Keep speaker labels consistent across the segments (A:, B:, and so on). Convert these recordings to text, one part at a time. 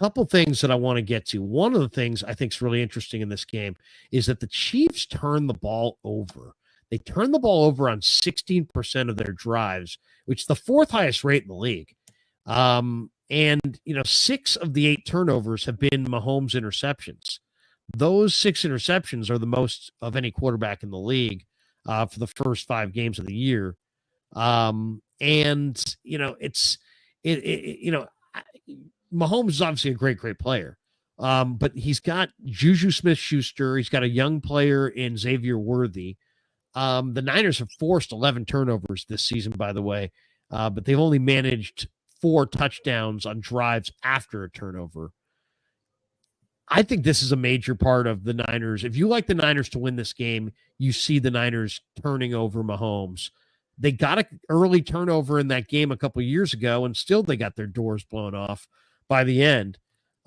A: couple things that I want to get to. One of the things I think is really interesting in this game is that the Chiefs turn the ball over. They turn the ball over on 16% of their drives, which is the fourth highest rate in the league. And, 6 of the 8 turnovers have been Mahomes interceptions. Those 6 interceptions are the most of any quarterback in the league for the first 5 games of the year. Mahomes is obviously a great, great player. But he's got Juju Smith-Schuster. He's got a young player in Xavier Worthy. The Niners have forced 11 turnovers this season, by the way, but they've only managed 4 touchdowns on drives after a turnover. I think this is a major part of the Niners. If you like the Niners to win this game, you see the Niners turning over Mahomes. They got an early turnover in that game a couple of years ago, and still they got their doors blown off by the end.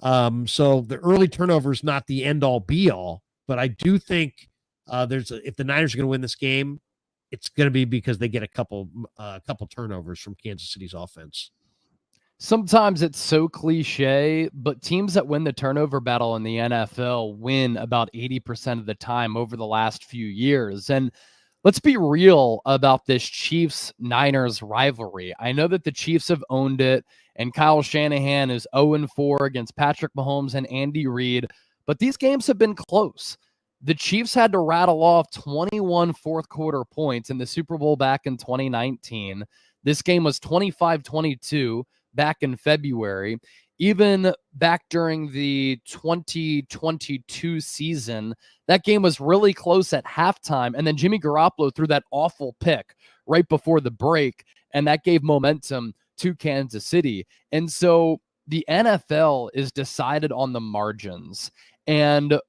A: So the early turnover is not the end-all, be-all, but I do think if the Niners are going to win this game, it's going to be because they get a couple turnovers from Kansas City's offense.
B: Sometimes it's so cliche, but teams that win the turnover battle in the NFL win about 80% of the time over the last few years. And let's be real about this Chiefs-Niners rivalry. I know that the Chiefs have owned it, and Kyle Shanahan is 0-4 against Patrick Mahomes and Andy Reid, but these games have been close. The Chiefs had to rattle off 21 fourth-quarter points in the Super Bowl back in 2019. This game was 25-22 back in February. Even back during the 2022 season, that game was really close at halftime, and then Jimmy Garoppolo threw that awful pick right before the break, and that gave momentum to Kansas City. And so the NFL is decided on the margins, and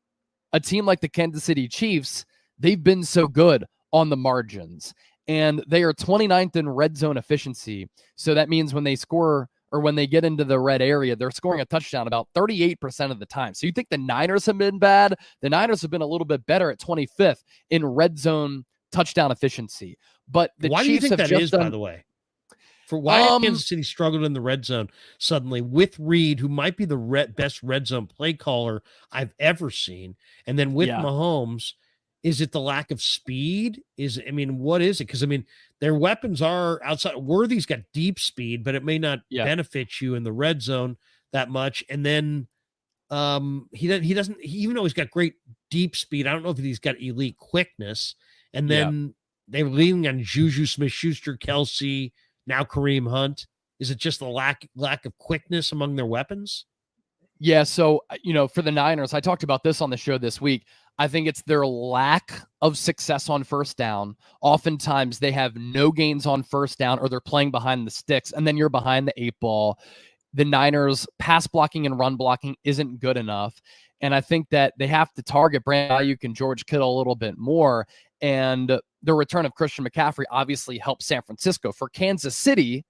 B: a team like the Kansas City Chiefs, they've been so good on the margins, and they are 29th in red zone efficiency. So that means when they score or when they get into the red area, they're scoring a touchdown about 38% of the time. So you think the Niners have been bad? The Niners have been a little bit better at 25th in red zone touchdown efficiency. But the
A: why
B: Chiefs
A: do you think
B: have
A: that
B: just
A: is,
B: done,
A: by the way? For why has Kansas City struggled in the red zone suddenly with Reed, who might be the best red zone play caller I've ever seen, and then with Mahomes? Is it the lack of speed? What is it? Because, their weapons are outside. Worthy's got deep speed, but it may not benefit you in the red zone that much. And then he doesn't, even though he's got great deep speed, I don't know if he's got elite quickness. And then they're leaning on Juju Smith-Schuster, Kelsey, now Kareem Hunt. Is it just the lack of quickness among their weapons?
B: Yeah, so, for the Niners, I talked about this on the show this week. I think it's their lack of success on first down. Oftentimes, they have no gains on first down, or they're playing behind the sticks, and then you're behind the 8 ball. The Niners' pass blocking and run blocking isn't good enough, and I think that they have to target Brandon Ayuk and George Kittle a little bit more, and the return of Christian McCaffrey obviously helps San Francisco. For Kansas City,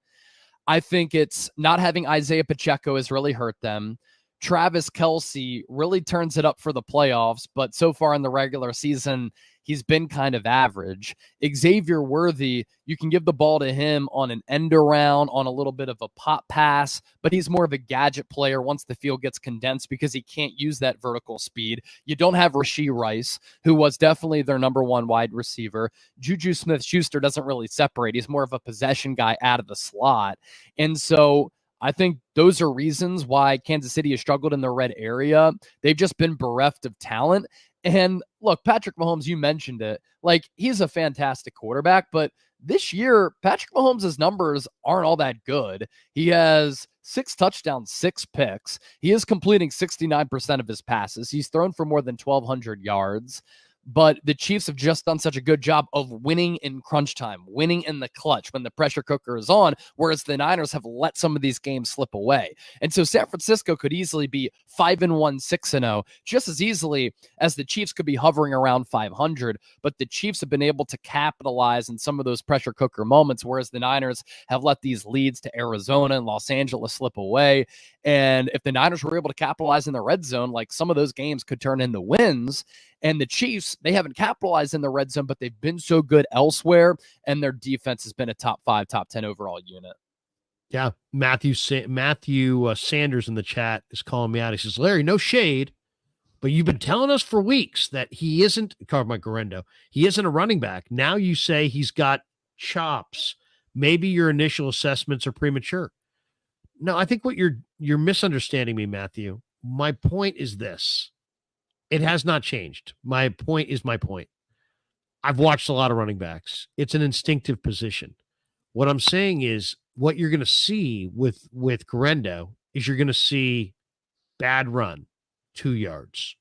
B: I think it's not having Isaiah Pacheco has really hurt them. Travis Kelce really turns it up for the playoffs, but so far in the regular season, he's been kind of average. Xavier Worthy, you can give the ball to him on an end around, on a little bit of a pop pass, but he's more of a gadget player once the field gets condensed because he can't use that vertical speed. You don't have Rashee Rice, who was definitely their number 1 wide receiver. Juju Smith-Schuster doesn't really separate. He's more of a possession guy out of the slot. And so I think those are reasons why Kansas City has struggled in the red area. They've just been bereft of talent. And look, Patrick Mahomes, you mentioned it. He's a fantastic quarterback, but this year, Patrick Mahomes' numbers aren't all that good. He has 6 touchdowns, 6 picks. He is completing 69% of his passes. He's thrown for more than 1,200 yards. But the Chiefs have just done such a good job of winning in crunch time, winning in the clutch when the pressure cooker is on, whereas the Niners have let some of these games slip away. And so San Francisco could easily be 5-1, 6-0, just as easily as the Chiefs could be hovering around 500. But the Chiefs have been able to capitalize in some of those pressure cooker moments, whereas the Niners have let these leads to Arizona and Los Angeles slip away. And if the Niners were able to capitalize in the red zone, some of those games could turn into wins. And the Chiefs, they haven't capitalized in the red zone, but they've been so good elsewhere, and their defense has been a top 5, top 10 overall unit.
A: Yeah. Matthew Sanders in the chat is calling me out. He says, Larry, no shade, but you've been telling us for weeks that he isn't Carmike Garendo. He isn't a running back. Now you say he's got chops. Maybe your initial assessments are premature. No, I think what you're misunderstanding me, Matthew. My point is this. It has not changed. My point is my point. I've watched a lot of running backs. It's an instinctive position. What I'm saying is what you're going to see with Garendo is you're going to see bad run, 2 yards,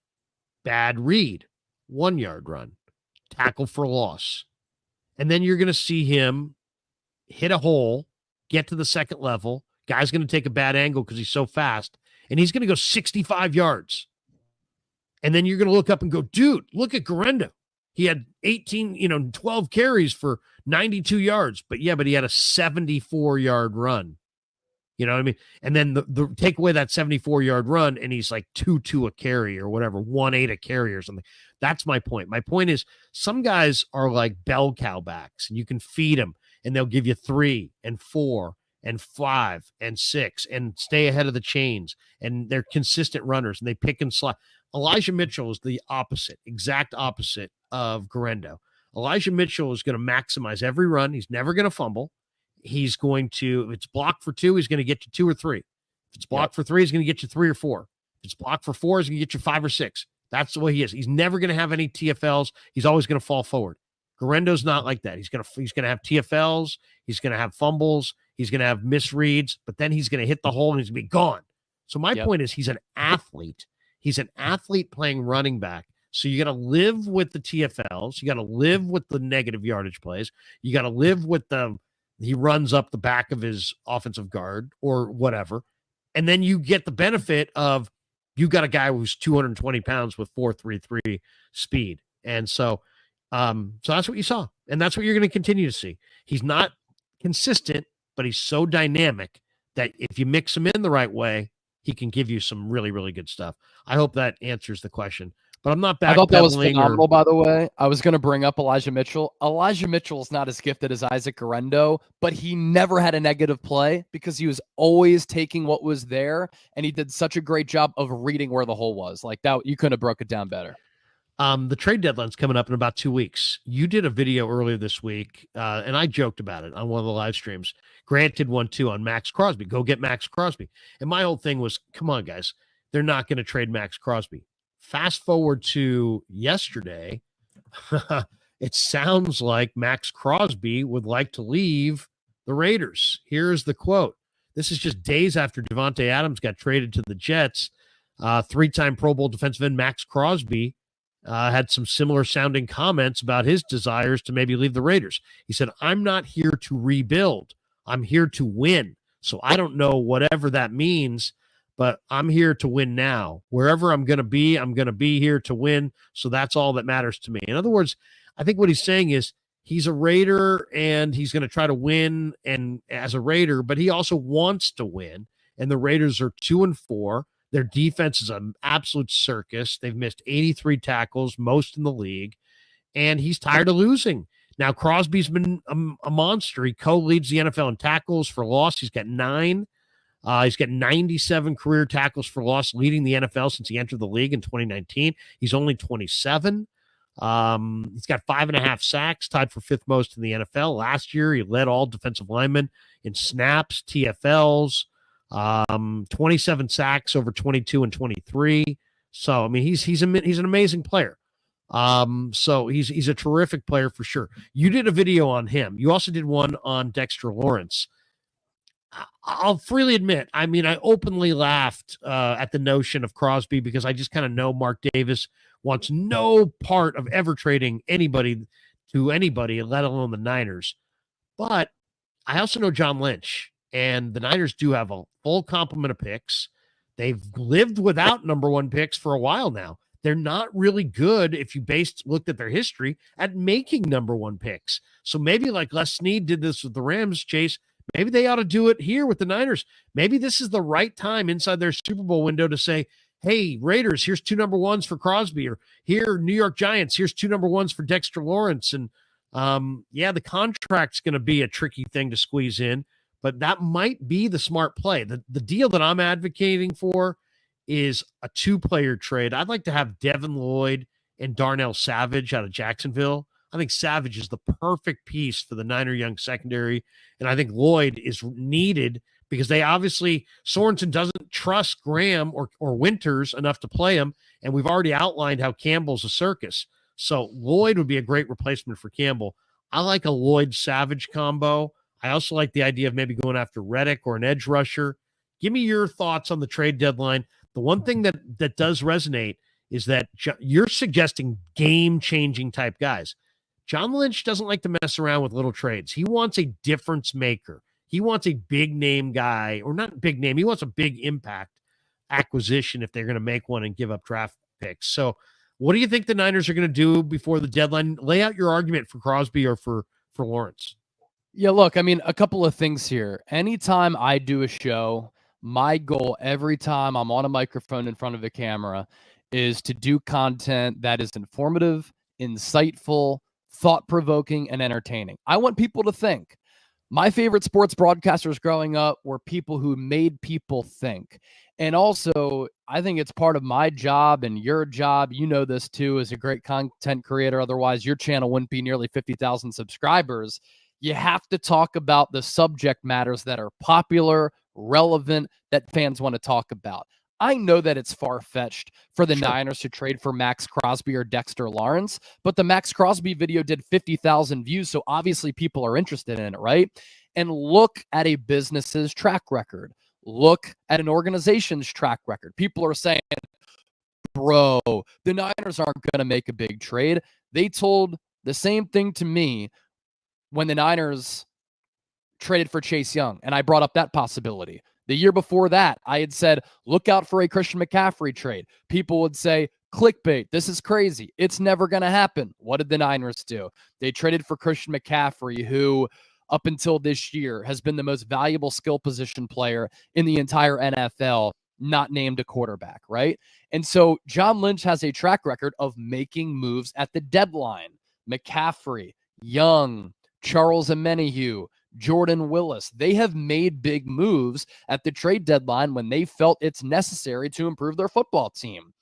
A: bad read, 1 yard run, tackle for loss. And then you're going to see him hit a hole, get to the second level. Guy's going to take a bad angle because he's so fast, and he's going to go 65 yards. And then you're going to look up and go, dude, look at Garendo. He had 12 carries for 92 yards. But he had a 74-yard run. You know what I mean? And then the take away that 74-yard run, and he's like 2-2 a carry or whatever, 1-8 a carry or something. That's my point. My point is some guys are like bell cow backs, and you can feed them, and they'll give you 3 and 4 and 5 and 6 and stay ahead of the chains, and they're consistent runners, and they pick and slide. Elijah Mitchell is the opposite, exact opposite of Garendo. Elijah Mitchell is going to maximize every run. He's never going to fumble. He's going to, if it's blocked for 2, he's going to get you 2 or 3. If it's blocked for 3, he's going to get you 3 or 4. If it's blocked for 4, he's going to get you 5 or 6. That's the way he is. He's never going to have any TFLs. He's always going to fall forward. Garendo's not like that. He's going to have TFLs. He's going to have fumbles. He's going to have misreads, but then he's going to hit the hole and he's going to be gone. So my point is he's an athlete. He's an athlete playing running back. So you got to live with the TFLs. You got to live with the negative yardage plays. You got to live with he runs up the back of his offensive guard or whatever. And then you get the benefit of you got a guy who's 220 pounds with 4.33 speed. And so that's what you saw. And that's what you're going to continue to see. He's not consistent, but he's so dynamic that if you mix him in the right way, he can give you some really, really good stuff. I hope that answers the question. But I'm not backpedaling.
B: I thought that was phenomenal, by the way. I was going to bring up Elijah Mitchell. Elijah Mitchell is not as gifted as Isaac Garendo, but he never had a negative play because he was always taking what was there, and he did such a great job of reading where the hole was. Like that, you couldn't have broke it down better.
A: The trade deadline's coming up in about 2 weeks. You did a video earlier this week, and I joked about it on one of the live streams. Grant did one too on Max Crosby. Go get Max Crosby. And my whole thing was, come on, guys. They're not going to trade Max Crosby. Fast forward to yesterday, it sounds like Max Crosby would like to leave the Raiders. Here's the quote. This is just days after Devontae Adams got traded to the Jets. 3-time Pro Bowl defensive end Max Crosby had some similar sounding comments about his desires to maybe leave the Raiders. He said, I'm not here to rebuild. I'm here to win. So I don't know whatever that means, but I'm here to win now. Wherever I'm going to be here to win. So that's all that matters to me. In other words, I think what he's saying is he's a Raider and he's going to try to win and as a Raider, but he also wants to win. And the Raiders are 2-4. Their defense is an absolute circus. They've missed 83 tackles, most in the league, and he's tired of losing. Now, Crosby's been a monster. He co-leads the NFL in tackles for loss. He's got 9. He's got 97 career tackles for loss, leading the NFL since he entered the league in 2019. He's only 27. He's got 5.5 sacks, tied for 5th most in the NFL. Last year, he led all defensive linemen in snaps, TFLs, 27 sacks over 22 and 23. So, I mean, he's an amazing player. So he's a terrific player for sure. You did a video on him. You also did one on Dexter Lawrence. I'll freely admit, I mean, I openly laughed at the notion of Crosby because I just kind of know Mark Davis wants no part of ever trading anybody to anybody, let alone the Niners. But I also know John Lynch, and the Niners do have a full complement of picks. They've lived without number 1 picks for a while now. They're not really good, if you looked at their history, at making number 1 picks. So maybe like Les Snead did this with the Rams, Chase, maybe they ought to do it here with the Niners. Maybe this is the right time inside their Super Bowl window to say, hey, Raiders, here's 2 number 1s for Crosby, or here, New York Giants, here's 2 number 1s for Dexter Lawrence. And the contract's going to be a tricky thing to squeeze in, but that might be the smart play. The deal that I'm advocating for is a 2-player trade. I'd like to have Devin Lloyd and Darnell Savage out of Jacksonville. I think Savage is the perfect piece for the Niner young secondary, and I think Lloyd is needed because they obviously, Sorensen doesn't trust Graham or Winters enough to play him, and we've already outlined how Campbell's a circus. So Lloyd would be a great replacement for Campbell. I like a Lloyd-Savage combo. I also like the idea of maybe going after Reddick or an edge rusher. Give me your thoughts on the trade deadline. The one thing that does resonate is that you're suggesting game-changing type guys. John Lynch doesn't like to mess around with little trades. He wants a difference maker. He wants a big name guy, or not big name. He wants a big impact acquisition if they're going to make one and give up draft picks. So what do you think the Niners are going to do before the deadline? Lay out your argument for Crosby or for Lawrence.
B: Yeah, look, I mean, a couple of things here. Anytime I do a show, my goal every time I'm on a microphone in front of a camera is to do content that is informative, insightful, thought-provoking, and entertaining. I want people to think. My favorite sports broadcasters growing up were people who made people think. And also, I think it's part of my job and your job. You know this too, as a great content creator. Otherwise, your channel wouldn't be nearly 50,000 subscribers. You have to talk about the subject matters that are popular, relevant, that fans want to talk about. I know that it's far-fetched for the Niners to trade for Max Crosby or Dexter Lawrence, but the Max Crosby video did 50,000 views, so obviously people are interested in it, right? And look at a business's track record. Look at an organization's track record. People are saying, bro, the Niners aren't going to make a big trade. They told the same thing to me when the Niners traded for Chase Young, and I brought up that possibility. The year before that, I had said, look out for a Christian McCaffrey trade. People would say, clickbait, this is crazy. It's never going to happen. What did the Niners do? They traded for Christian McCaffrey, who up until this year has been the most valuable skill position player in the entire NFL, not named a quarterback, right? And so John Lynch has a track record of making moves at the deadline. McCaffrey, Young, Charles Omenihu, Jordan Willis, they have made big moves at the trade deadline when they felt it's necessary to improve their football team.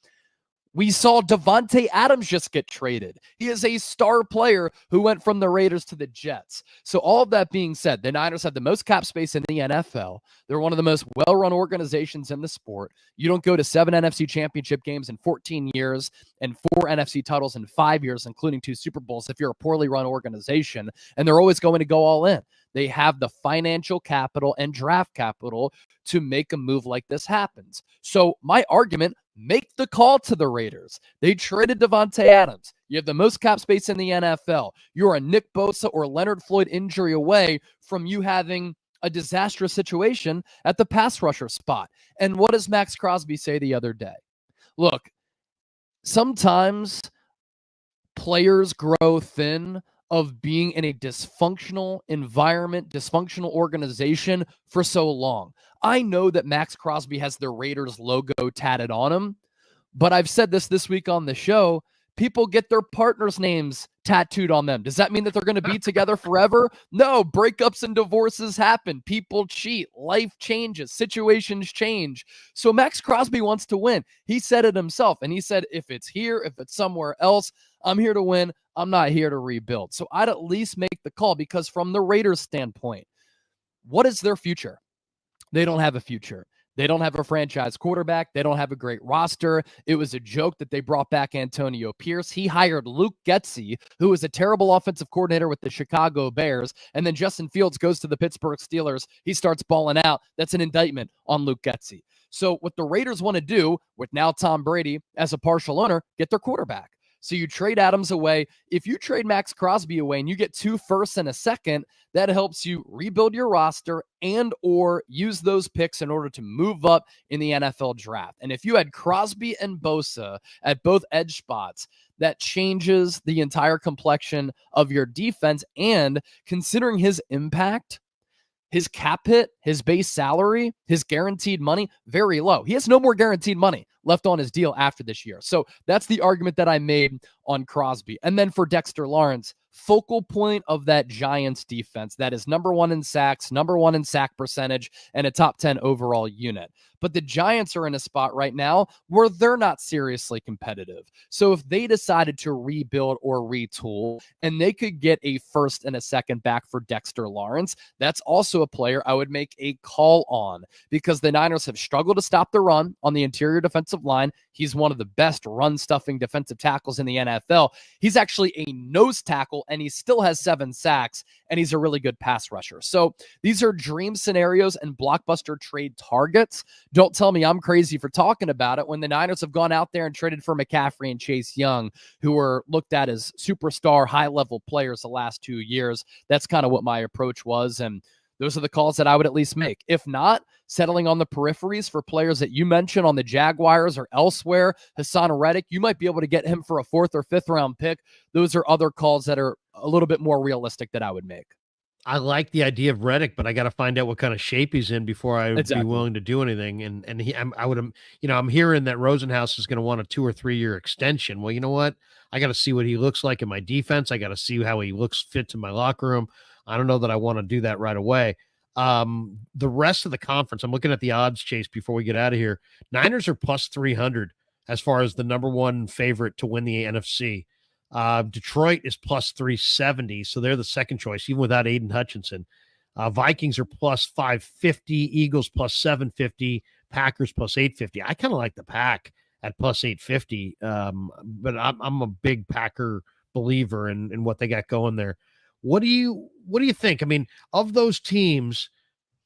B: We saw Davante Adams just get traded. He is a star player who went from the Raiders to the Jets. So all of that being said, the Niners have the most cap space in the NFL. They're one of the most well-run organizations in the sport. You don't go to 7 NFC championship games in 14 years and 4 NFC titles in 5 years, including 2 Super Bowls, if you're a poorly run organization, and they're always going to go all in. They have the financial capital and draft capital to make a move like this happens. So my argument, make the call to the Raiders. They traded Davante Adams. You have the most cap space in the NFL. You're a Nick Bosa or Leonard Floyd injury away from you having a disastrous situation at the pass rusher spot. And what does Max Crosby say the other day? Look, sometimes players grow thin of being in a dysfunctional environment, dysfunctional organization for so long. I know that Max Crosby has the Raiders logo tatted on him, but I've said this week on the show, people get their partners' names tattooed on them. Does that mean that they're going to be together forever? No, breakups and divorces happen. People cheat. Life changes. Situations change. So Max Crosby wants to win. He said it himself, and he said, if it's here, if it's somewhere else, I'm here to win. I'm not here to rebuild. So I'd at least make the call, because from the Raiders' standpoint, what is their future? They don't have a future. They don't have a franchise quarterback. They don't have a great roster. It was a joke that they brought back Antonio Pierce. He hired Luke Getsy, who was a terrible offensive coordinator with the Chicago Bears. And then Justin Fields goes to the Pittsburgh Steelers. He starts balling out. That's an indictment on Luke Getsy. So what the Raiders want to do with now Tom Brady as a partial owner, get their quarterback. So you trade Adams away. If you trade Max Crosby away and you get 2 firsts and a second, that helps you rebuild your roster and or use those picks in order to move up in the NFL draft. And if you had Crosby and Bosa at both edge spots, that changes the entire complexion of your defense. And considering his impact, his cap hit, his base salary, his guaranteed money, very low. He has no more guaranteed money left on his deal after this year. So that's the argument that I made on Crosby. And then for Dexter Lawrence, focal point of that Giants defense that is number 1 in sacks, number 1 in sack percentage, and a top 10 overall unit. But the Giants are in a spot right now where they're not seriously competitive. So if they decided to rebuild or retool and they could get a first and a second back for Dexter Lawrence, that's also a player I would make a call on, because the Niners have struggled to stop the run on the interior defensive line. He's one of the best run-stuffing defensive tackles in the NFL. He's actually a nose tackle, and he still has 7 sacks, and he's a really good pass rusher. So these are dream scenarios and blockbuster trade targets. Don't tell me I'm crazy for talking about it when the Niners have gone out there and traded for McCaffrey and Chase Young, who were looked at as superstar, high-level players the last 2 years. That's kind of what my approach was, and those are the calls that I would at least make. If not, settling on the peripheries for players that you mentioned on the Jaguars or elsewhere, Hassan Reddick, you might be able to get him for a 4th or 5th round pick. Those are other calls that are a little bit more realistic that I would make.
A: I like the idea of Reddick, but I got to find out what kind of shape he's in before I would be willing to do anything. And I'm hearing that Rosenhaus is going to want a 2 or 3 year extension. Well, you know what? I got to see what he looks like in my defense. I got to see how he fits in my locker room. I don't know that I want to do that right away. The rest of the conference, I'm looking at the odds, Chase, before we get out of here. Niners are plus 300 as far as the number 1 favorite to win the NFC. Detroit is plus 370, so they're the second choice, even without Aiden Hutchinson. Vikings are plus 550, Eagles plus 750, Packers plus 850. I kind of like the Pack at plus 850, but I'm a big Packer believer in what they got going there. What do you think? I mean, of those teams,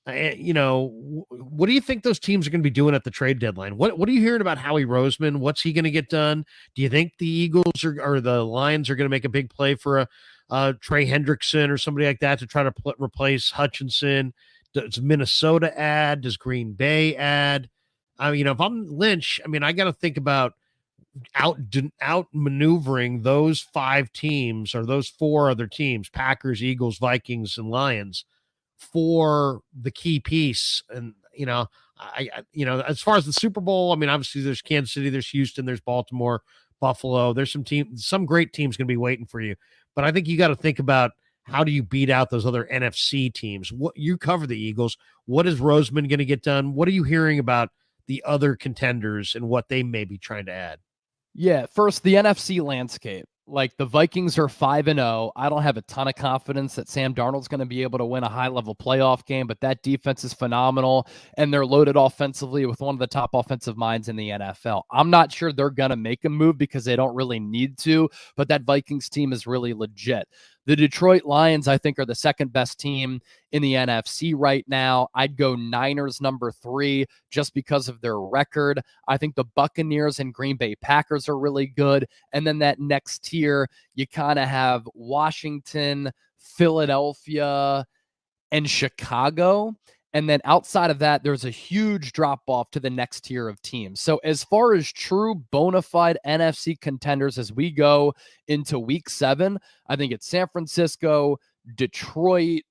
A: what do you think those teams are going to be doing at the trade deadline? What are you hearing about Howie Roseman? What's he going to get done? Do you think the Eagles or the Lions are going to make a big play for a Trey Hendrickson or somebody like that to try to replace Hutchinson? Does Minnesota add? Does Green Bay add? If I'm Lynch, I got to think about outmaneuvering those 5 teams or those 4 other teams, Packers, Eagles, Vikings, and Lions, for the key piece. And, as far as the Super Bowl, obviously there's Kansas City, there's Houston, there's Baltimore, Buffalo. There's some great teams going to be waiting for you. But I think you got to think about, how do you beat out those other NFC teams? What you cover the Eagles. What is Roseman going to get done? What are you hearing about the other contenders and what they may be trying to add?
B: Yeah, first, the NFC landscape. Like, the Vikings are 5-0. I don't have a ton of confidence that Sam Darnold's going to be able to win a high-level playoff game, but that defense is phenomenal, and they're loaded offensively with one of the top offensive minds in the NFL. I'm not sure they're going to make a move because they don't really need to, but that Vikings team is really legit. The Detroit Lions, I think, are the second best team in the NFC right now. I'd go Niners number 3 just because of their record. I think the Buccaneers and Green Bay Packers are really good. And then that next tier, you kind of have Washington, Philadelphia, and Chicago. And then outside of that, there's a huge drop off to the next tier of teams. So as far as true bona fide NFC contenders as we go into week 7, I think it's San Francisco, Detroit,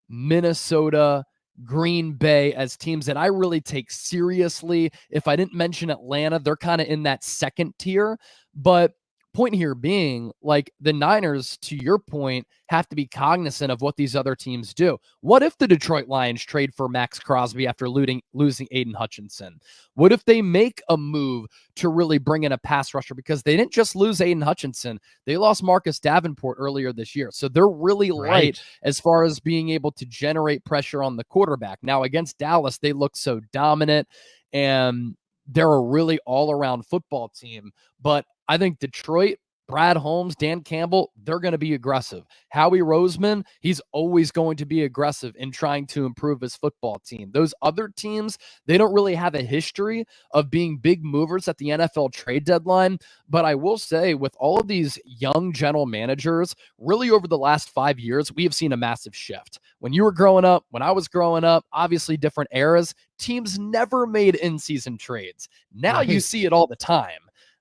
B: Minnesota, Green Bay as teams that I really take seriously. If I didn't mention Atlanta, they're kind of in that second tier. But point here being, like, the Niners, to your point, have to be cognizant of what these other teams do. What if the Detroit Lions trade for Max Crosby after losing Aiden Hutchinson? What if they make a move to really bring in a pass rusher? Because they didn't just lose Aiden Hutchinson. They lost Marcus Davenport earlier this year. So they're really light as far as being able to generate pressure on the quarterback. Now, against Dallas, they look so dominant, and they're a really all-around football team. But I think Detroit, Brad Holmes, Dan Campbell, they're going to be aggressive. Howie Roseman, he's always going to be aggressive in trying to improve his football team. Those other teams, they don't really have a history of being big movers at the NFL trade deadline. But I will say, with all of these young general managers, really over the last 5 years, we have seen a massive shift. When you were growing up, when I was growing up, obviously different eras, teams never made in-season trades. Now you see it all the time.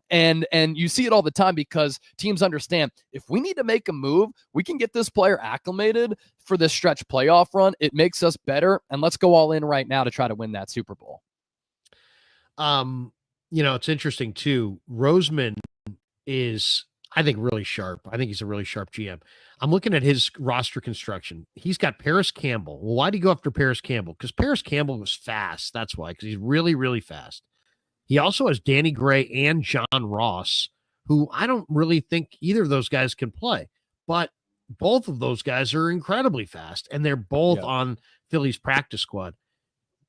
B: And you see it all the time because teams understand, if we need to make a move, we can get this player acclimated for this stretch playoff run. It makes us better, and let's go all in right now to try to win that Super Bowl.
A: It's interesting too. Roseman is I think really sharp. I think he's a really sharp GM. I'm looking at his roster construction. He's got Paris Campbell. Well, why did he go after Paris Campbell? Because Paris Campbell was fast. That's why, because he's really, really fast. He also has Danny Gray and John Ross, who I don't really think either of those guys can play. But both of those guys are incredibly fast, and they're both on Philly's practice squad.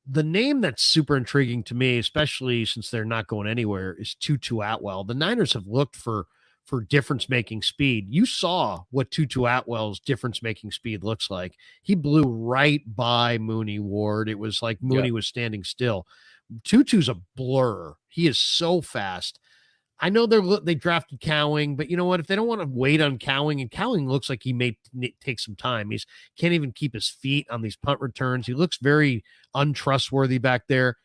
A: The name that's super intriguing to me, especially since they're not going anywhere, is Tutu Atwell. The Niners have looked for difference-making speed. You saw what Tutu Atwell's difference-making speed looks like. He blew right by Mooney Ward. It was like Mooney was standing still. Tutu's a blur. He is so fast. I know they drafted Cowing, but you know what? If they don't want to wait on Cowing, and Cowing looks like he may take some time. He's can't even keep his feet on these punt returns. He looks very untrustworthy back there.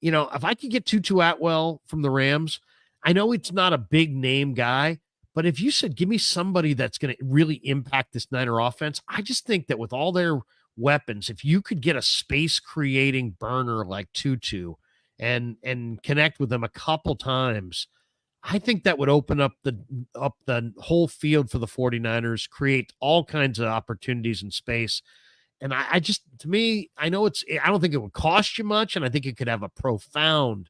A: You know, if I could get Tutu Atwell from the Rams, I know it's not a big name guy, but if you said, give me somebody that's going to really impact this Niner offense, I just think that with all their weapons, if you could get a space creating burner like Tutu and connect with them a couple times, I think that would open up the whole field for the 49ers, create all kinds of opportunities in space. And I just, to me, I don't think it would cost you much, and I think it could have a profound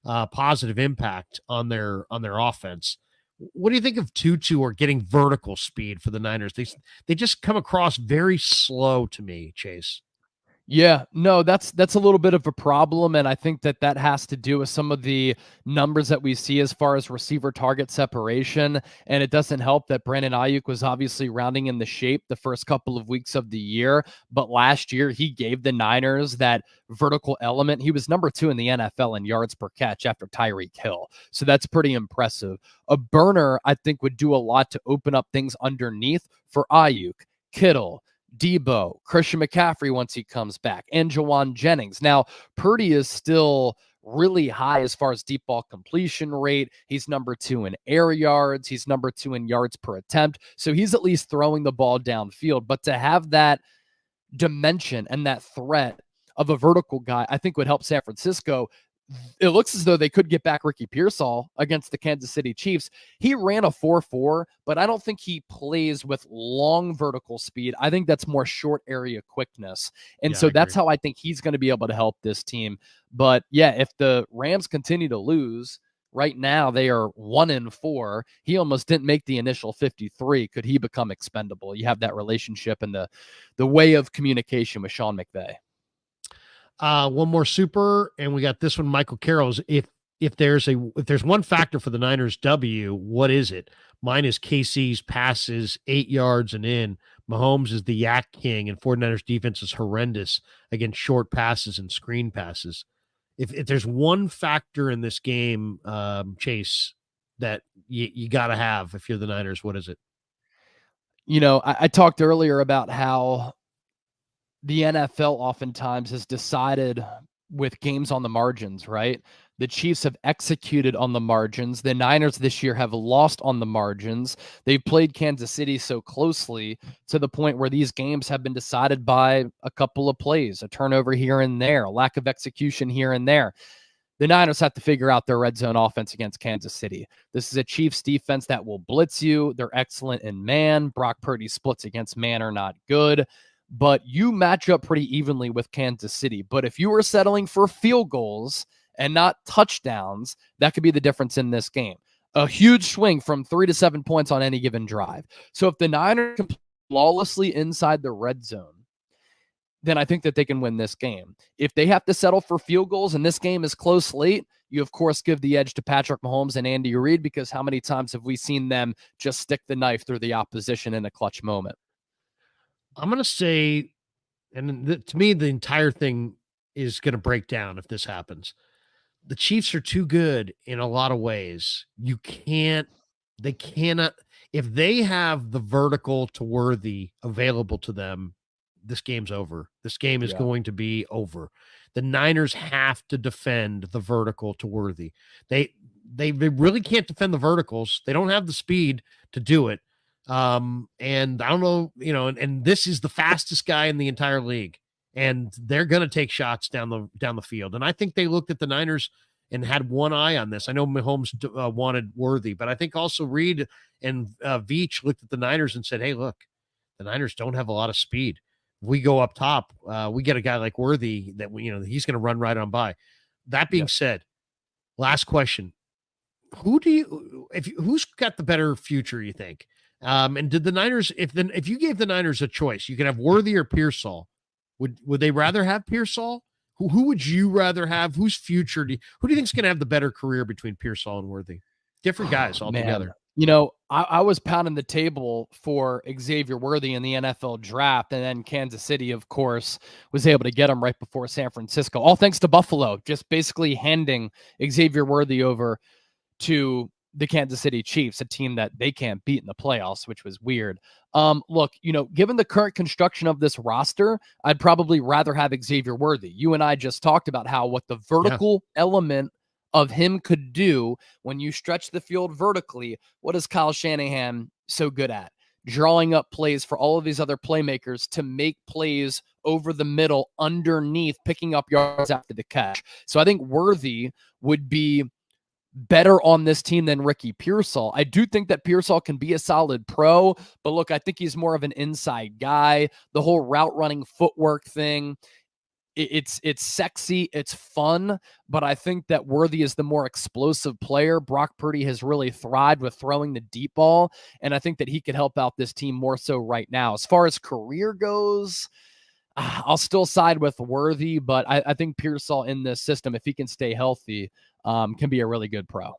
A: positive impact on their offense. What do you think of Tutu or getting vertical speed for the Niners? They just come across very slow to me, Chase.
B: Yeah, no, that's a little bit of a problem, and I think that has to do with some of the numbers that we see as far as receiver target separation, and it doesn't help that Brandon Ayuk was obviously rounding in the shape the first couple of weeks of the year, but last year he gave the Niners that vertical element. He was number 2 in the NFL in yards per catch after Tyreek Hill, so that's pretty impressive. A burner, I think, would do a lot to open up things underneath for Ayuk, Kittle, Debo, Christian McCaffrey once he comes back, and Jawan Jennings. Now, Purdy is still really high as far as deep ball completion rate. He's number 2 in air yards. He's number 2 in yards per attempt. So he's at least throwing the ball downfield. But to have that dimension and that threat of a vertical guy, I think would help San Francisco. It looks as though they could get back Ricky Pearsall against the Kansas City Chiefs. He ran a 4.4, but I don't think he plays with long vertical speed. I think that's more short area quickness. And so that's how I think he's going to be able to help this team. But yeah, if the Rams continue to lose, right now they are 1-4. He almost didn't make the initial 53. Could he become expendable? You have that relationship and the way of communication with Sean McVay.
A: One more super, and we got this one, Michael Carroll's. If there's one factor for the Niners W, what is it? Mine is KC's passes 8 yards and in. Mahomes is the yak king, and 49ers defense is horrendous against short passes and screen passes. If there's one factor in this game, Chase, that you got to have if you're the Niners, what is it?
B: You know, I talked earlier about how the NFL oftentimes has decided with games on the margins, right? The Chiefs have executed on the margins. The Niners this year have lost on the margins. They've played Kansas City so closely to the point where these games have been decided by a couple of plays, a turnover here and there, a lack of execution here and there. The Niners have to figure out their red zone offense against Kansas City. This is a Chiefs defense that will blitz you. They're excellent in man. Brock Purdy's splits against man are not good, but you match up pretty evenly with Kansas City. But if you were settling for field goals and not touchdowns, that could be the difference in this game. A huge swing from 3 to 7 points on any given drive. So if the Niners can play flawlessly inside the red zone, then I think that they can win this game. If they have to settle for field goals and this game is close late, you of course give the edge to Patrick Mahomes and Andy Reid, because how many times have we seen them just stick the knife through the opposition in a clutch moment?
A: I'm going to say, and to me, the entire thing is going to break down if this happens. The Chiefs are too good in a lot of ways. They cannot, if they have the vertical to Worthy available to them, this game's over. This game is going to be over. The Niners have to defend the vertical to Worthy. They really can't defend the verticals. They don't have the speed to do it. And I don't know, and this is the fastest guy in the entire league, and they're going to take shots down the field. And I think they looked at the Niners and had one eye on this. I know Mahomes wanted Worthy, but I think also Reed and Veach looked at the Niners and said, hey, look, the Niners don't have a lot of speed. If we go up top, we get a guy like Worthy that he's going to run right on by. That being said, last question. Who's got the better future, you think? And did the Niners, if you gave the Niners a choice, you could have Worthy or Pearsall, would they rather have Pearsall? Who would you rather have? Whose future who do you think is going to have the better career between Pearsall and Worthy? Different guys altogether.
B: I was pounding the table for Xavier Worthy in the NFL draft, and then Kansas City, of course, was able to get him right before San Francisco, all thanks to Buffalo, just basically handing Xavier Worthy over to the Kansas City Chiefs, a team that they can't beat in the playoffs, which was weird. Look, given the current construction of this roster, I'd probably rather have Xavier Worthy. You and I just talked about what the vertical element of him could do when you stretch the field vertically. What is Kyle Shanahan so good at? Drawing up plays for all of these other playmakers to make plays over the middle, underneath, picking up yards after the catch. So I think Worthy would be better on this team than Ricky Pearsall. I do think that Pearsall can be a solid pro, but look, I think he's more of an inside guy. The whole route running footwork thing, it's sexy, it's fun, but I think that Worthy is the more explosive player. Brock Purdy has really thrived with throwing the deep ball, and I think that he could help out this team more so right now. As far as career goes, I'll still side with Worthy, but I think Pearsall in this system, if he can stay healthy, can be a really good pro.